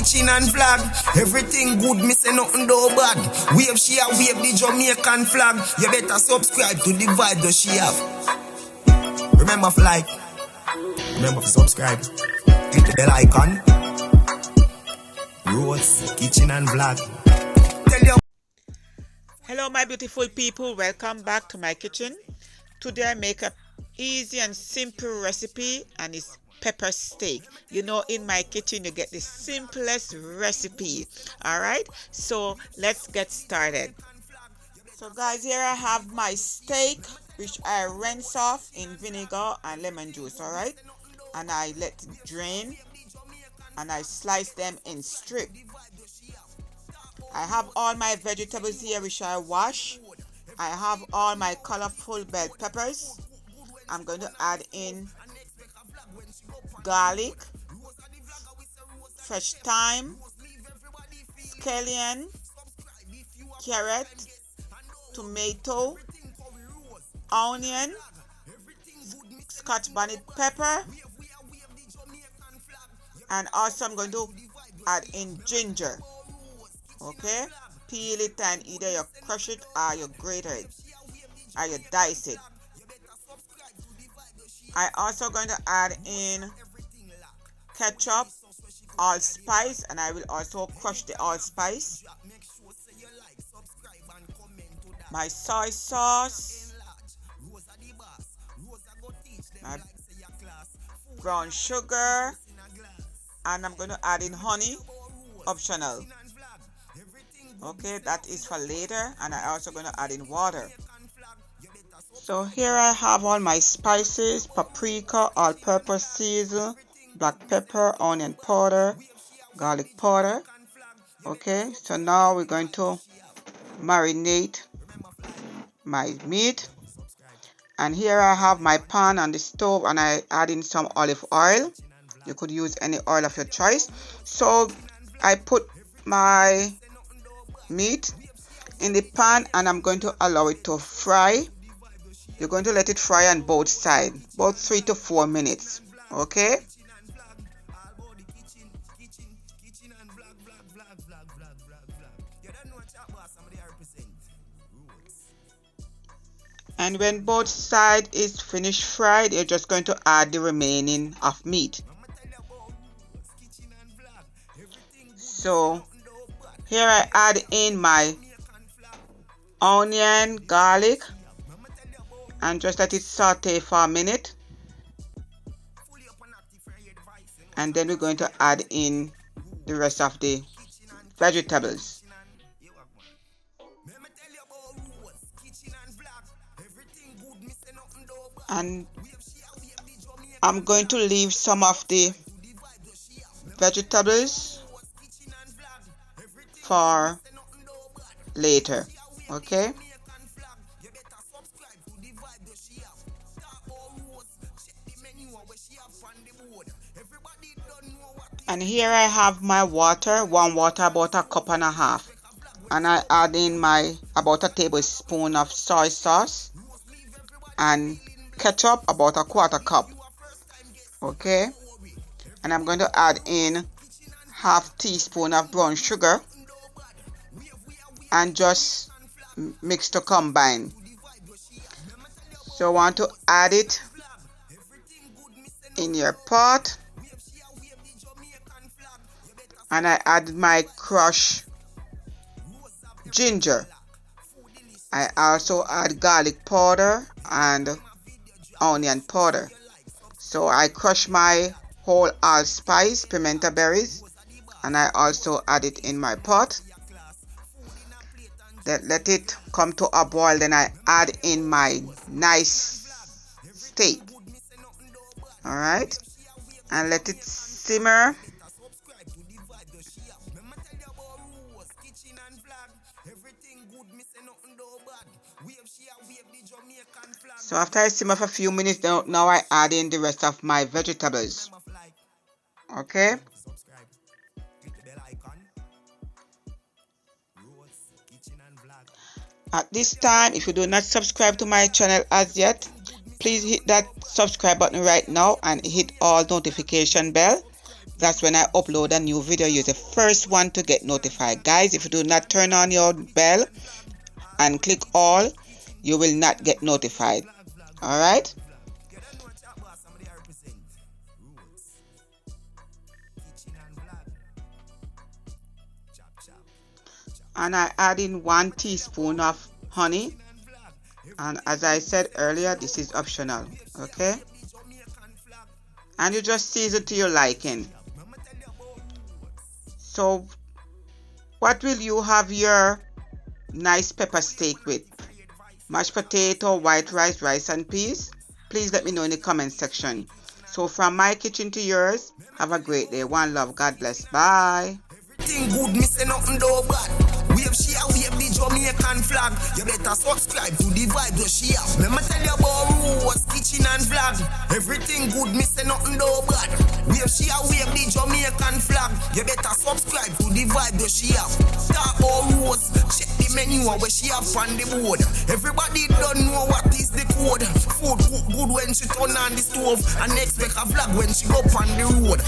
kitchen and flag. Everything good, me say nothing do bad. Wave she a wave the Jamaican flag. You better subscribe to the vibe that she have. Remember to like, remember to subscribe, hit the bell icon. Rose, kitchen and vlog. Tell you. Hello my beautiful people, welcome back to my kitchen. Today I make a easy and simple recipe, and it's pepper steak. You know, in my kitchen you get the simplest recipe. Alright, so let's get started. So guys, here I have my steak, which I rinse off in vinegar and lemon juice. Alright, and I let it drain, and I slice them in strip. I have all my vegetables here which I wash. I have all my colorful bell peppers. I'm going to add in garlic, fresh thyme, scallion, carrot, tomato, onion, Scotch bonnet pepper, and also I'm going to add in ginger. Okay, peel it and either you crush it or you grate it or you dice it. I also going to add in ketchup, allspice, and I will also crush the allspice. My soy sauce, my brown sugar, and I'm going to add in honey, optional. Okay, that is for later, and I also going to add in water. So here I have all my spices: paprika, all-purpose season, black pepper, onion powder, garlic powder. Okay, so now we're going to marinate my meat. And here I have my pan on the stove, and I add in some olive oil. You could use any oil of your choice. So I put my meat in the pan, and I'm going to allow it to fry. You're going to let it fry on both sides, about 3 to 4 minutes. Okay, and when both sides is finished fried, you're just going to add the remaining of meat. So here I add in my onion, garlic, and just let it saute for a minute. And then we're going to add in the rest of the vegetables. And I'm going to leave some of the vegetables for later. Okay, and here I have my water, warm water, about a cup and a half, and I add in my about a tablespoon of soy sauce and ketchup, about a quarter cup. Okay, and I'm going to add in half teaspoon of brown sugar and just mix to combine. So I want to add it in your pot, and I add my crushed ginger. I also add garlic powder and onion powder. So I crush my whole allspice, pimento berries, and I also add it in my pot. Then let it come to a boil. Then I add in my nice steak. Alright, and let it simmer. So after I simmer for a few minutes, now I add in the rest of my vegetables. Okay, at this time, if you do not subscribe to my channel as yet, please hit that subscribe button right now and hit all notification bell. That's when I upload a new video. You're the first one to get notified. Guys, if you do not turn on your bell and click all, you will not get notified. Alright? And I add in 1 teaspoon of honey. And as I said earlier, this is optional. Okay? And you just season to your liking. So, what will you have your nice pepper steak with? Mashed potato, white rice, rice and peas? Please let me know in the comment section. So from my kitchen to yours, have a great day. One love. God bless. Bye. Everything good, me say nothing though bad. We have she we have the Jamaican flag. You better subscribe to the vibe that she have. Remember tell you about Rose kitchen and flag. Everything good, me say nothing though bad. We have she we have the Jamaican flag. You better subscribe to the vibe that she have. Talk about Rose, check the menu where she have on the board. Everybody don't know what is the code. Food cook good when she turn on the stove, and expect a vlog when she go on the road.